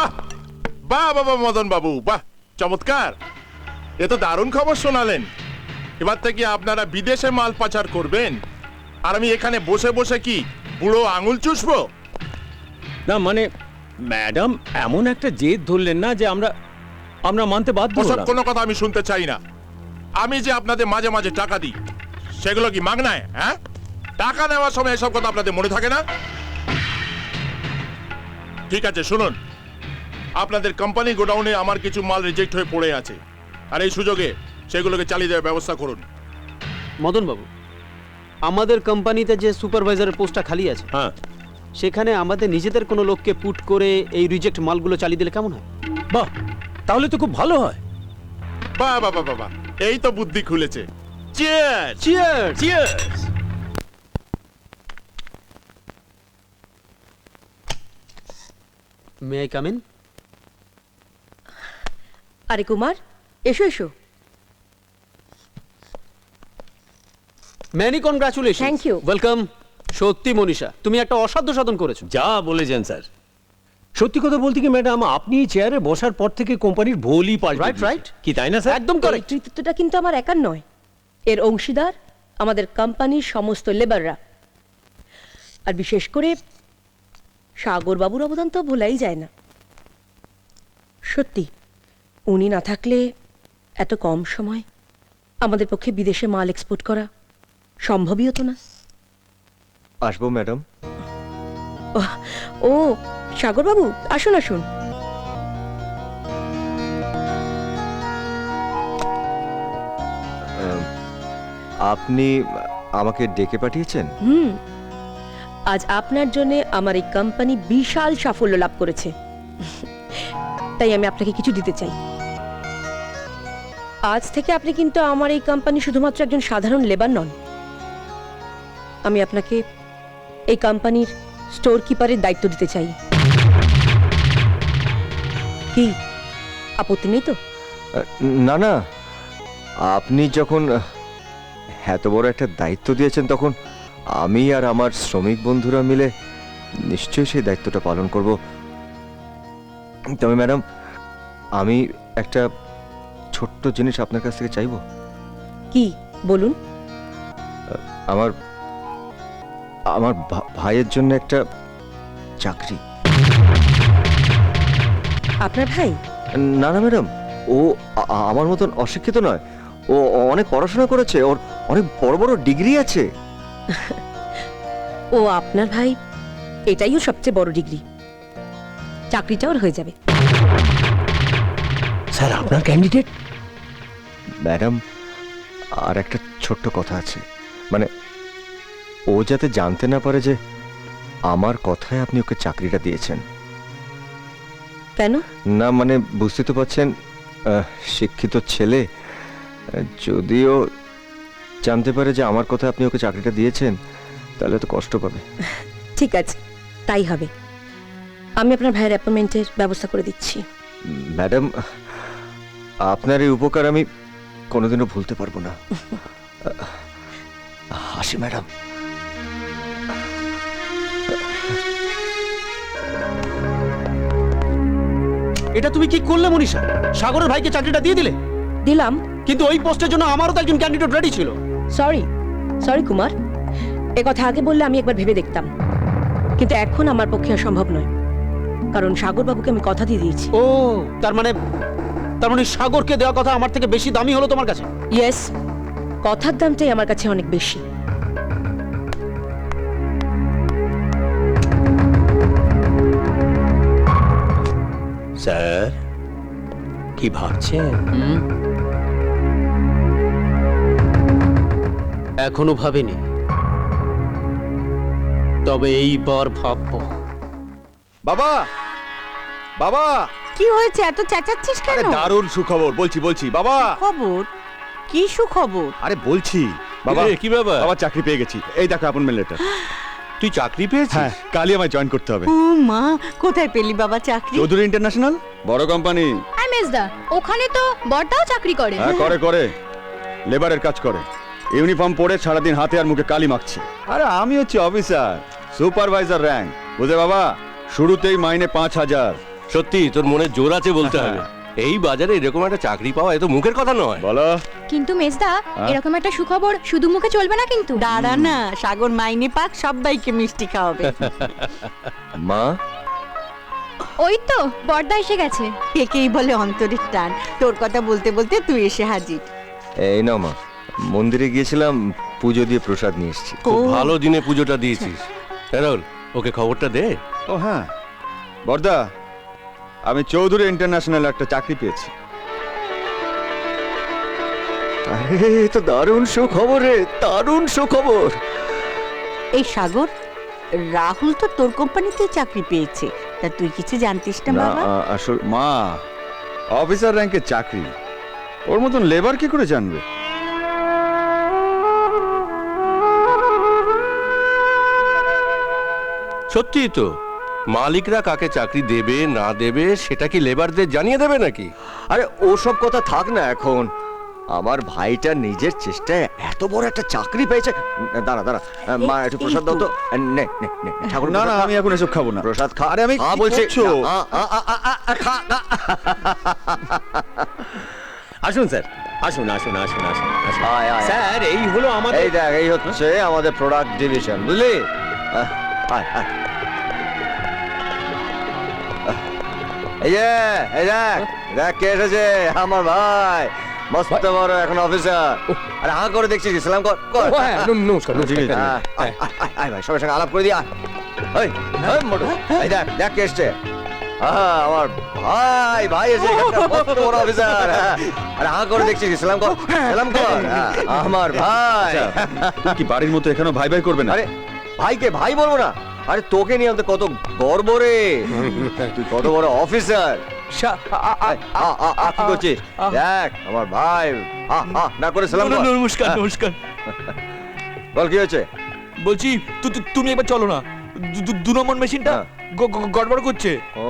বাহ বাহ বাবা মদন বাবু, বাহ চমৎকার, এ তো দারুণ খবর শোনালেন। এবার থেকে আপনারা বিদেশে মাল পাচার করবেন, আর আমি এখানে বসে বসে কি বুড়ো আঙুল চুষবো? না মানে ম্যাডাম এমন একটা জেদ ধরলেন না যে আমরা আমরা মানতে বাধ্য ওসব হলাম। কোনো কথা আমি শুনতে চাই না। আমি যে আপনাদের মাঝে মাঝে টাকা দিই, সেগুলো কি মাগনায়? হ্যাঁ, টাকা নেওয়ার সময় এসব কথা আপনাদের মনে থাকে না? ঠিক আছে শুনুন, আপনাদের কোম্পানি গোডাউনে আমার কিছু মাল রিজেক্ট হয়ে পড়ে আছে, আর এই সুযোগে সেগুলোকে চালিয়ে দেওয়ার ব্যবস্থা করুন। মদন বাবু, আমাদের কোম্পানিতে যে সুপারভাইজারের পোস্টটা খালি আছে, হ্যাঁ, সেখানে আমাদের নিজেদের কোনো লোককে পুট করে এই রিজেক্ট মালগুলো চালিয়ে দিলে কেমন হয়? বাহ, তাহলে তো খুব ভালো হয়। বাহ বাহ বাহ বাহ, এই তো বুদ্ধি খুলেছে। Cheers. Cheers. Cheers. May I come in? আরে কুমার, এসো এসো। Many congratulation. Thank you. Welcome. সত্যি মনীষা, তুমি একটা অসাধ্য সাধন করেছো। যা বলেছেন স্যার, সত্যি কথা বলতে কি ম্যাডাম, আপনি চেয়ারে বসার পর থেকে কোম্পানির ভোলই পাল্টে Right, দিয়েছেন। right. কি তাই না স্যার? একদম এই কারেক্ট। কৃতিত্বটা কিন্তু আমার একার নয়, এর অংশীদার আমাদের কোম্পানির সমস্ত লেবাররা, আর বিশেষ করে সাগর বাবুর অবদান তো ভোলাই যায় না। সত্যি উনি না থাকলে এত কম সময় আমাদের পক্ষে বিদেশে মাল এক্সপোর্ট করা সম্ভবই হতো না। আসবো ম্যাডাম। ও সাগর বাবু, আসুন আসুন। আপনি আমাকে ডেকে পাঠিয়েছেন? আজ আপনার জন্য আমার এই কোম্পানি বিশাল সাফল্য লাভ করেছে, তাই আমি আপনাকে কিছু দিতে চাই। আজ থেকে আপনি কিন্তু আমার এই কোম্পানি শুধুমাত্র একজন সাধারণ লেবার নন, আমি আপনাকে এই কোম্পানির স্টোর কিপারের দায়িত্ব দিতে চাই। কি আপত্তি নেই তো? না না, আপনি যখন এত বড় একটা দায়িত্ব দিয়েছেন, তখন আমি আর আমার শ্রমিক বন্ধুরা মিলে নিশ্চয়ই সেই দায়িত্বটা পালন করব। তবে ম্যাডাম, আমি একটা ছোট্ট জিনিস আপনার কাছ থেকে চাইবো। কি বলুন? আমার আমার ভাইয়ের জন্য একটা চাকরি। আপনার ভাই? না না ম্যাডাম, ও আমার মতন অশিক্ষিত নয়, ও অনেক পড়াশোনা করেছে, ওর অনেক বড় বড় ডিগ্রি আছে। ও আপনার ভাই, এটাই ওর সবচেয়ে বড় ডিগ্রি, চাকরিটা ওর হয়ে যাবে। স্যার আপনার ক্যান্ডিডেট? ম্যাডাম, আর একটা ছোট্ট কথা আছে, মানে ও যাতে জানতে না পারে যে আমার কথায় আপনি ওকে চাকরিটা দিয়েছেন। কেন? না মানে বুঝতে তো পারছেন, শিক্ষিত ছেলে, যদিও জানতে পারে যে আমার কথায় আপনি ওকে চাকরিটা দিয়েছেন, তাহলে তো কষ্ট পাবে। ঠিক আছে, তাই হবে। আমি আপনার ভাইয়ের অ্যাপয়েন্টমেন্টের ব্যবস্থা করে দিচ্ছি। ম্যাডাম, আপনার এই উপকার আমি কোনোদিনও ভুলতে পারবো না। আসি ম্যাডাম। এটা তুমি কি করলে মনীষা? সাগরের ভাইকে চাকরিটা দিয়ে দিলে, দিলাম। কিন্তু ওই পোস্টের জন্য আমারও তো একজন ক্যান্ডিডেট রেডি ছিল। সরি সরি কুমার, এ কথা আগে বললে আমি একবার ভেবে দেখতাম, কিন্তু এখন আমার পক্ষে আর সম্ভব নয়, কারণ সাগর বাবুকে আমি কথা দিয়ে দিয়েছি। ও তার মানে সাগরকে দেওয়া কথা আমার থেকে বেশি দামি হলো তোমার কাছে? ইয়েস, কথার দামটাই আমার কাছে অনেক বেশি। স্যার কি ভাবছেন? এখনো ভাবিনি, তবে এইবার ভাববো। বাবা, বাবা, কি হয়েছে, এত চেঁচাচ্ছিস কেন? আরে দারুণ সুখবর, বলছি বাবা। খবর? কি সুখবর? আরে বলছি বাবা, কি ব্যাপার? বাবা চাকরি পেয়ে গেছি, এই দেখো অ্যাপয়েন্টমেন্ট লেটার। তুই চাকরি পেয়েছিস? হ্যাঁ, কালই আমায় জয়েন করতে হবে। ও মা, কোথায় পেলি বাবা চাকরি? চৌধুরী ইন্টারন্যাশনাল, বড় কোম্পানি। মেজদা, ওখানে তো বড়টাও চাকরি করে। হ্যাঁ করে লেবারের কাজ করে, ইউনিফর্ম পরে সারাদিন হাতে আর মুখে কালি মাখছে। আরে আমি হচ্ছে অফিসার, সুপারভাইজার র্যাঙ্ক, বুঝে বাবা। শুরুতেই মাইনে ৫,০০০, সত্যি তোর মনে জোর আছে বলতে হবে। এই বাজারে এরকম একটা চাকরি পাওয়া এ তো মুখের কথা নয়। বলো। কিন্তু মেজদা এরকম একটা সুখবর শুধু মুখে চলবে না কিন্তু। দাঁড়া না, সাগর মাইনে পাক, সবাইকে মিষ্টি খাওয়াবে। মা, ওই তো বর্দা এসে গেছে। একেই বলে অন্তরের টান, তোর কথা বলতে বলতে তুই এসে হাজির। এই নাও মা, মন্দিরে গিয়েছিলাম, পুজো দিয়ে প্রসাদ নিয়ে এসেছি। খুব ভালো দিনে পুজোটা দিয়েছিস। রাহুল, ওকে খবরটা দে। ও হ্যাঁ বর্দা, আমি চৌধুরী ইন্টারন্যাশনাল একটা চাকরি পেয়েছি। আরে এ তো দারুণ সুখবর রে, দারুণ সুখবর। এই সাগর, রাহুল তো তোর কোম্পানিতে চাকরি পেয়েছে, তা তুই কিছু জানতিস না না বাবা? আসল মা, অফিসার র্যাঙ্কের চাকরি, ওর মতন লেবার কি করে জানবে? সত্যি তো, মালিকরা কাকে চাকরি দেবে না দেবে সেটা কি লেবারদের জানিয়ে দেবে নাকি? আরে ওসব কথা থাক না এখন। আমার ভাইটা নিজের চেষ্টায় এত বড় একটা চাকরি পেয়েছে। দাঁড়া দাঁড়া, মা একটু প্রসাদ দাও তো। নে নে নে, ঠাকুর না না, আমি এখন এসব খাবো না। প্রসাদ খা। আরে আমি খা কি বলছি। করছো? না, খা খা। আসুন স্যার, আসুন আসুন আসুন আসুন আসুন। আয়, আয়, আয়। স্যার এই হলো আমাদের। এই দেখ, এই হচ্ছে আমাদের প্রোডাক্ট ডিভিশন, বুঝলি? আয় আয়। এই যে, এই দেখ, দেখ কে এসেছে, আমার ভাই, মস্ত বড় এখন অফিসার। আরে হাঁ করে দেখছিস, সালাম কর কর। নমস্কার ঠিক আছে। আয়, আয়, আয়, আয় ভাই, সবার সঙ্গে আলাপ করে দি। আয়। ওই, ওই মোটু, এই দেখ, দেখ কে এসছে। আমার ভাই, ভাই এসে গেছে, মস্ত বড় অফিসার। আরে হাঁ করে দেখছিস, সালাম কর, সালাম কর। আমার ভাই। তুই কি বাড়ির মতো এখানেও ভাই ভাই করবে না? আরে ভাইকে ভাই বলবো না? আরে তোকে নিয়ে আমাদের কত গর্ব রে, তুই কত বড় অফিসার। কি করছিস? দেখ আমার ভাই, না করে সালাম কর। নমস্কার নমস্কার। বল কি হয়েছে? বলছি তুমি একবার চলো না, 2 নম্বর মেশিনটা হ্যাঁ। গড়বড় করছে। ও,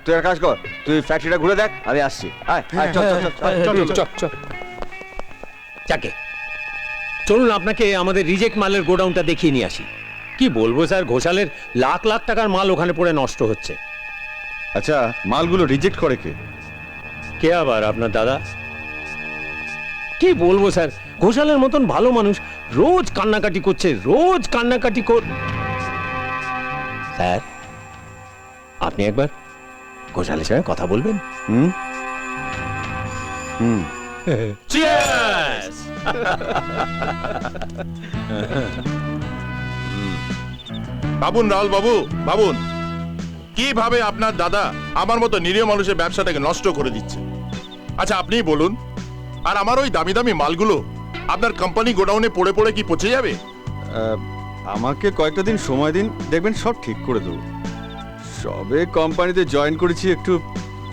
তুই এক কাজ কর, তুই ফ্যাক্টরিটা ঘুরে দেখ, আমি আসছি। আয়, আয়, চল চল চল চল চল। যাকে চলুন আপনাকে আমাদের রিজেক্ট মালের গোডাউনটা দেখিয়ে নিয়ে আসি। কি বলবো স্যার, ঘোষালের লাখ লাখ টাকার মাল ওখানে পড়ে নষ্ট হচ্ছে। আচ্ছা, মালগুলো রিজেক্ট করে কে? কে আবার, আপনার দাদা? কি বলবো স্যার, ঘোষালের মতন ভালো মানুষ রোজ কান্নাকাটি করছে, রোজ কান্নাকাটি স্যার আপনি একবার ঘোষালের সঙ্গে কথা বলবেন? হুম হুম। Cheers! বাবুন, রাহুল বাবু, বাবুন, কিভাবে আপনার দাদা আমার মতো নিরীহ মানুষের ব্যবসাটাকে নষ্ট করে দিচ্ছে? আচ্ছা আপনিই বলুন। আর আমার ওই দামি দামি মালগুলো আপনার কোম্পানি গোডাউনে পড়ে পড়ে কি পচে যাবে? আমাকে কয়েকটা দিন সময় দিন, দেখবেন সব ঠিক করে দেবো। সবে কোম্পানিতে জয়েন করেছি, একটু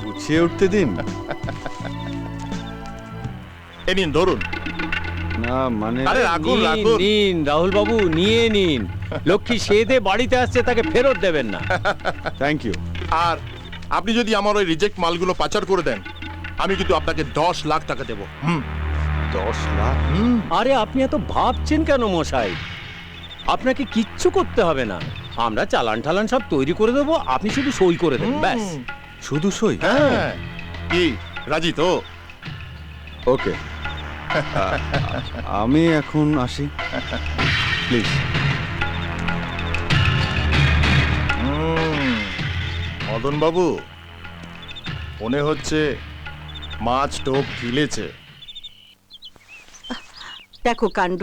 গুছিয়ে উঠতে দিন। এ নিন ধরুন। না মানে, আরে রাখুন নিন, রাখুন। নিন রাহুল বাবু, নিয়ে নিন। লক্ষ্মী সেদে বাড়িতে আসছে, তাকে ফেরত দেবেন না। Thank you. আর আপনি যদি আমার ওই রিজেক্ট মালগুলো পাচার করে দেন, আমি কিন্তু আপনাকে 10 লাখ টাকা দেবো। 10 লাখ? আরে আপনি এত ভাবছেন কেন মশাই? আপনাকে কিচ্ছু করতে হবে না, আমরা চালান টালান সব তৈরি করে দেবো, আপনি শুধু সই করে দেবেন ব্যাস। শুধু সই? হ্যাঁ, কি রাজি তো? ওকে, আমি এখন আসি প্লিজ। মদন বাবু, মনে হচ্ছে মাছ টোপ গিলেছে। দেখো কাণ্ড,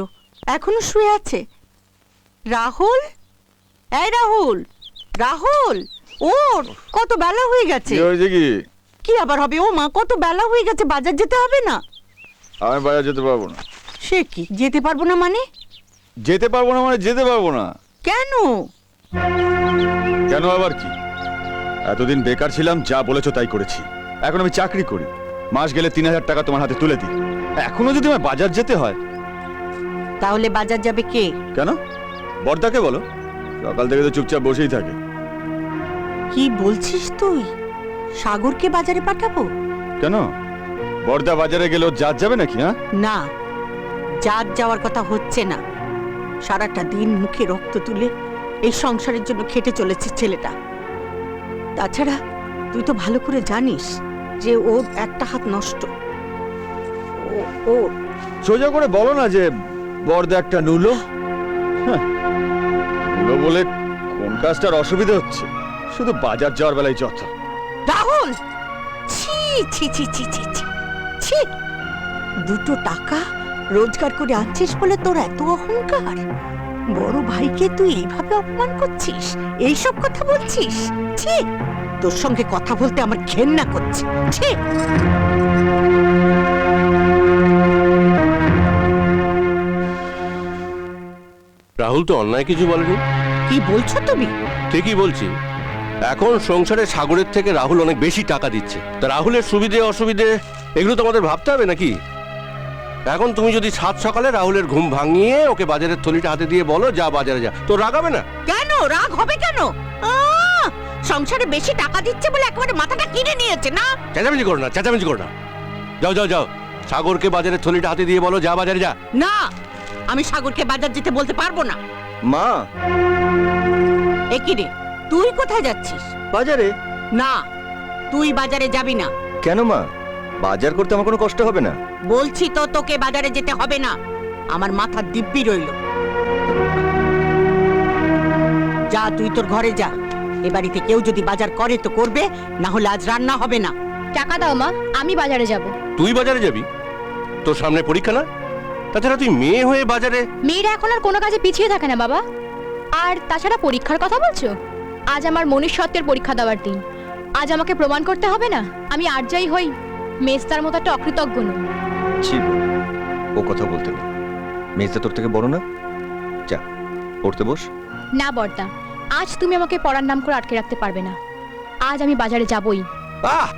এখনো শুয়ে আছে। রাহুল, এই রাহুল, রাহুল, ওর কত বেলা হয়ে গেছে। কি হয়েছে কি? কি আবার হবে? ও মা, কত বেলা হয়ে গেছে, বাজার যেতে হবে না? আমি বাজার যেতে পারবো না। সে কি, যেতে পারবো না মানে? যেতে পারবো না মানে যেতে পারবো না। কেন? কেন আবার কি? এতদিন বেকার ছিলাম, যা বলেছো তাই করেছি। এখন আমি চাকরি করি, মাস গেলে 3000 টাকা তোমার হাতে তুলে দিই। এখনো যদি আমার বাজার যেতে হয়? তাহলে বাজার যাবে কে? কেন? বর্দাকে বলো, সকাল থেকে তো চুপচাপ বসেই থাকে। কি বলছিস তুই? সাগরকে বাজারে পাঠাবো? কেন? বর্দা বাজারে গেল জাত যাবে নাকি? হ্যাঁ না, জাত যাওয়ার কথা হচ্ছে না। সারাটা দিন মুখে রক্ত তুলে এই সংসারের জন্য খেটে চলেছে ছেলেটা। তাছাড়া তুই তো ভালো করে জানিস যে ওর একটা হাত নষ্ট। ও সোজা করে বলো না যে বড়দা একটা নুলো। হ্যাঁ, নুলো বলে কোন কাজটার অসুবিধা হচ্ছে? শুধু বাজার যাওয়ার বেলায় যত। রাহুল, ছি ছি ছি ছি ছি ছি ছি, দুটো টাকা রোজগার করে আনছিস বলে তোর এত অহংকার? বড় ভাইকে তুই এইভাবে অপমান করছিস, এইসব কথা বলছিস? ছি, তোর সঙ্গে কথা বলতে আমার ঘেন্না করছে। ছি। রাহুল তো অন্যায় কিছু বলেনি। কি বলছো তুমি? ঠিকই বলছি। এখন সংসারে সাগরের থেকে রাহুল অনেক বেশি টাকা দিচ্ছে, তা রাহুলের সুবিধে অসুবিধে এগুলো তো আমাদের ভাবতে হবে নাকি? এখন তুমি যদি সাত সকালে রাহুলের ঘুম ভাঙিয়ে ওকে বাজারের থলিটা হাতে দিয়ে বলো যা বাজারে যা, তো রাগাবে না? কেন রাগ হবে কেন? সংসারে বেশি টাকা দিচ্ছে বলে একেবারে মাথাটা কিনে নিয়েছে না? চেঁচামেচি করো না, চেঁচামেচি করো না। যাও যাও যাও, সাগরকে বাজারের থলিটা হাতে দিয়ে বলো যা বাজারে যা। না, আমি সাগরকে বাজার যেতে বলতে পারবো না। মা, একই রে, তুই কোথায় যাচ্ছিস? বাজারে? না, তুই বাজারে যাবি না। কেন মা? বাজার করতে আমার কোনো কষ্ট হবে না। বলছি তো তোকে বাজারে যেতে হবে না, আমার মাথার দিব্যি রইল। যা তুই তোর ঘরে যা। এ বাড়িতে কেউ যদি বাজার করে তো করবে, না হলে আজ রান্না হবে না। টাকা দাও মা, আমি বাজারে যাব। তুই বাজারে যাবি? তোর সামনে পরীক্ষা না? তাছাড়া তুই মেয়ে হয়ে বাজারে? মেয়েরা এখন আর কোনো কাজে পিছিয়ে থাকে না বাবা। আর তাছাড়া পরীক্ষার কথা বলছো? আজ আমার মনুষ্যত্বের পরীক্ষা দেওয়ার দিন। আজ আমাকে প্রমাণ করতে হবে না আমি আর যাই হই মেজদার মতো একটা অকৃতজ্ঞ নই। ছি, ও কথা বলতে নেই। মেজদা তোর থেকে বড় না? যা পড়তে বস। না বর্দা, আজ তুমি আমাকে পড়ার নাম করে আটকে রাখতে পারবে না। আজ আমি বাজারে যাবই। আহ,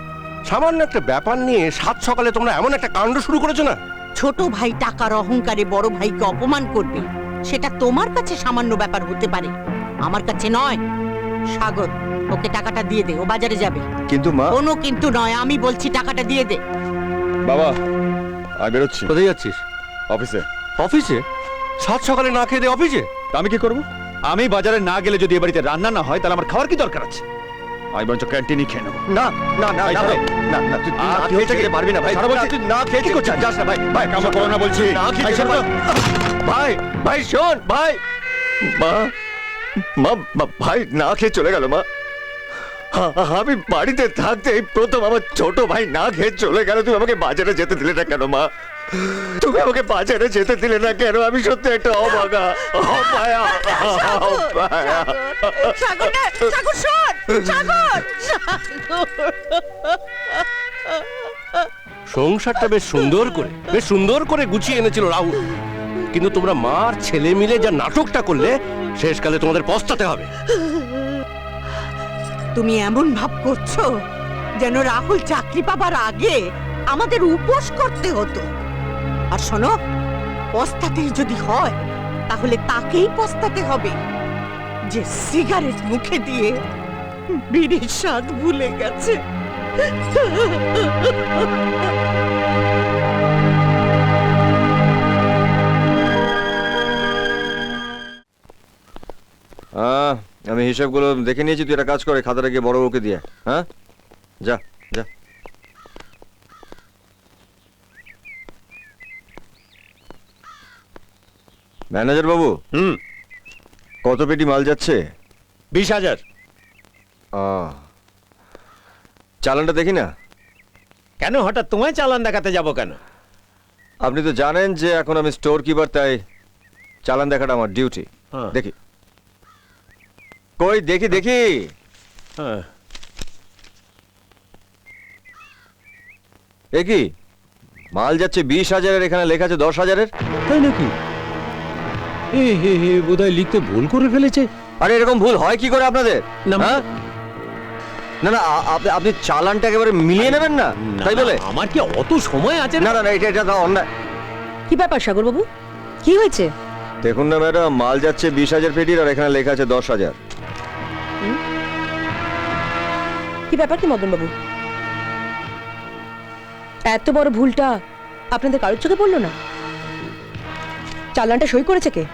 সামান্য একটা ব্যাপার নিয়ে সাত সকালে তোমরা এমন একটা কাণ্ড শুরু করেছো না? ছোট ভাই টাকার অহংকারে বড় ভাইকে অপমান করবে, সেটা তোমার কাছে সামান্য ব্যাপার হতে পারে, আমার কাছে নয়। সাগর, ওকে টাকাটা দিয়ে দে, ও বাজারে যাবে। কিন্তু মা। কোনো কিন্তু নয়, আমি বলছি টাকাটা দিয়ে দে। বাবা, আমি বেরোচ্ছি। কোথায় যাচ্ছিস? অফিসে। অফিসে? সাত সকালে না খেয়ে দে অফিসে? তা আমি কি করব? আমি বাজারে না গেলে যদি এ বাড়িতে রান্না না হয় তাহলে আমার খাওয়ার কি দরকার আছে? আমি বরঞ্চ ক্যান্টিনই খেয়ে নেবো। না না না ভাই, না ছাড়ো। না না, তুই আর না কি খেয়ে হচ্ছে কি? যেতে পারবি না ভাই। ছাড়ো বলছি। তুই না খেয়ে কি করছিস? যাস না ভাই। ভাই, কামড় করো না বলছি। না খেয়ে ভাই, যেতে ছাড়ো। ভাই, ভাই শোন ভাই। মা, মা, ভাই না খেয়ে চলে গেল। মা, আমি বাড়িতে থাকতে এই প্রথম আমার ছোট ভাই না খেয়ে চলে গেল। তুমি আমাকে বাজারে যেতে দিলে না কেন মা? তুমি আমাকে বাজারে যেতে দিলে না কেন? আমি সত্যি একটা অভাগা, অপায়া, অপায়া। সাগর না, সাগর শোন, সাগর। সংসারটা বেশ সুন্দর করে গুছিয়ে এনেছিল রাহুল, কিন্তু তোমরা মার ছেলে মিলে যা নাটকটা করলে শেষকালে তোমাদের পস্তাতে হবে। তুমি এমন ভাব করছো যেন রাহুল চাকরি পাবার আগে আমাদের উপোস করতে হতো। আর শোনো, পস্তাতে যদি হয় তাহলে তাকেই পস্তাতে হবে যে সিগারেট মুখে দিয়ে বিড়ির স্বাদ ভুলে গেছে। আমি হিসাবগুলো দেখে নিয়েছি। তুই একটা কাজ করে খাতাটা গিয়ে বড় বউকে দিয়ে। হ্যাঁ, যা যা। ম্যানেজার বাবু, কত পেটি মাল যাচ্ছে? 20,000। চালানটা দেখি না। কেন হঠাৎ তোমায় চালান দেখাতে যাব কেন? আপনি তো জানেন যে এখন আমি স্টোর কিপার, তাই চালান দেখাটা আমার ডিউটি। দেখি কই, দেখি দেখি। এ কি মাল যাচ্ছে 20,000-এর, এখানে লেখা আছে 10,000-এর। তাই নাকি? বোধহয় লিখতে ভুল করে ফেলেছে। আরে এরকম ভুল হয় কি করে আপনাদের? না, হ্যাঁ? না না, আপনি চালানটা একেবারে মিলিয়ে নেবেন না, তাই বলে? আমার কি অত সময় আছে? না না না, এটা তো অন্যায়। কি ব্যাপার সাগর বাবু, কি হয়েছে? দেখুন না ম্যাডাম, মাল যাচ্ছে 20,000 পেটির আর এখানে লেখা আছে 10,000। কি ব্যাপার কি মদন বাবু? এত বড় ভুলটা আপনাদের কারোর চোখে পড়লো না? চালানটা সই করেছে কে?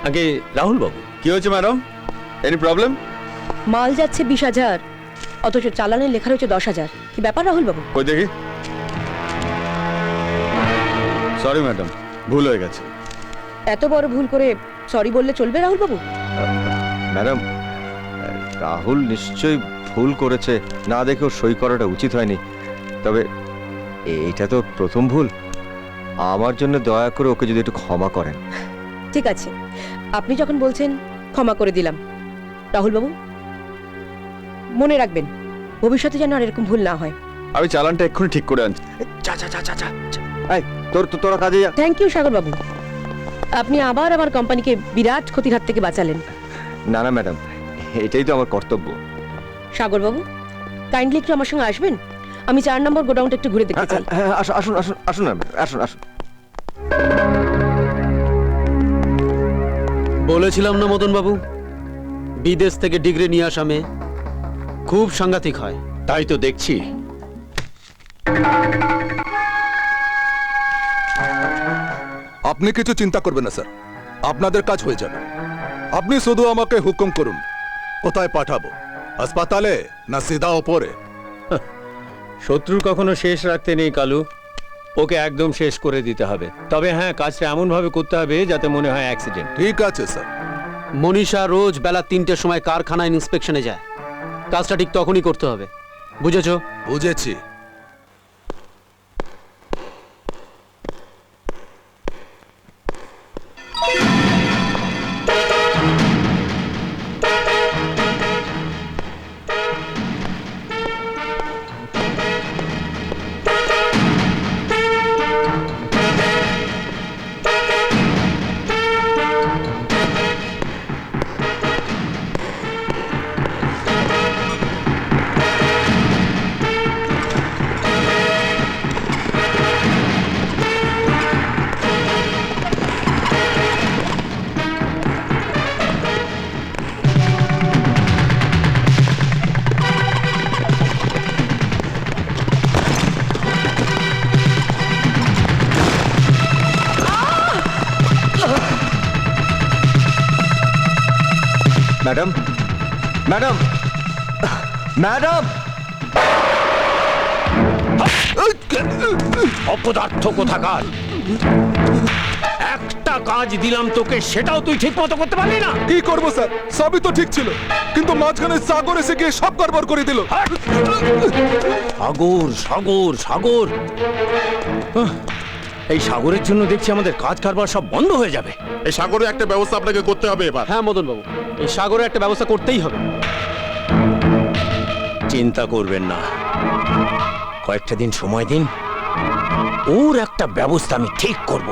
আগে রাহুল বাবু। কি হয়েছে ম্যাডাম? Any problem? মাল যাচ্ছে 20,000 অথচ চালানে লেখা রয়েছে 10,000। কি ব্যাপার রাহুল বাবু? কই দেখি। সরি ম্যাডাম, ভুল হয়ে গেছে। এত বড় ভুল করে সরি বললে চলবে রাহুল বাবু? ম্যাডাম, রাহুল নিশ্চয়ই ভুল করেছে, না দেখেও সই করাটা উচিত হয়নি। তবে এইটা তো প্রথম ভুল। আমার জন্য দয়া করে ওকে যদি একটু ক্ষমা করেন। ঠিক আছে, আপনি যখন বলছেন ক্ষমা করে দিলাম। রাহুল বাবু, মনে রাখবেন ভবিষ্যতে যেন আর এরকম ভুল না হয়। আমি চালানটা এক্ষুনি ঠিক করে আনছি। যা যা যা যা যা। এই তোরা কাজে যা। থ্যাংক ইউ সাগর বাবু, আপনি আবার আমার কোম্পানিকে বিরাট ক্ষতির হাত থেকে বাঁচালেন। না না ম্যাডাম, এটাই তো আমার কর্তব্য। সাগর বাবু, কাইন্ডলি একটু আমার সঙ্গে আসবেন, আমি 4 নম্বর গোডাউনটা একটু ঘুরে দেখতে চাই। হ্যাঁ, আসুন আসুন আসুন আসুন না ম্যাডাম, আসুন আসুন। বলেছিলাম না মদন বাবু, বিদেশ থেকে ডিগ্রি নিয়ে আসা মেয়ে খুব সাংঘাতিক হয়। তাই তো দেখছি। আপনি কিছু চিন্তা করবেন না স্যার, আপনাদের কাজ হয়ে যাবে। আপনি শুধু আমাকে হুকুম করুন কোথায় পাঠাবো, হাসপাতালে না সিধা ওপরে। শত্রু কখনো শেষ রাখতে নেই কালু, ওকে একদম শেষ করে দিতে হবে। তবে হ্যাঁ, কাজটা এমন ভাবে করতে হবে যাতে মনে হয় অ্যাক্সিডেন্ট। ঠিক আছে স্যার। মনীষা রোজ বেলা 3টের সময় কারখানায় ইন্সপেকশনে যায়, কাজটা ঠিক তখনই করতে হবে, বুঝেছো? বুঝেছি। Madam, madam, madam. অপদার্থ কোথাকার! একটা কাজ দিলাম তোকে, সেটাও তুই ঠিক মতো করতে পারলি না। কি করবো স্যার, সবই তো ঠিক ছিল, কিন্তু মাঝখানে সাগর এসে গিয়ে সব গড়বড় করে দিল। সাগর সাগর সাগর, এই সাগরের জন্য দেখছি আমাদের কাজ কারবার সব বন্ধ হয়ে যাবে। এই সাগরে একটা ব্যবস্থা আপনাকে করতে হবে এবার। হ্যাঁ মদন বাবু, এই সাগরে একটা ব্যবস্থা করতেই হবে। চিন্তা করবেন না, কয়েকটা দিন সময় দিন, ওর একটা ব্যবস্থা আমি ঠিক করব।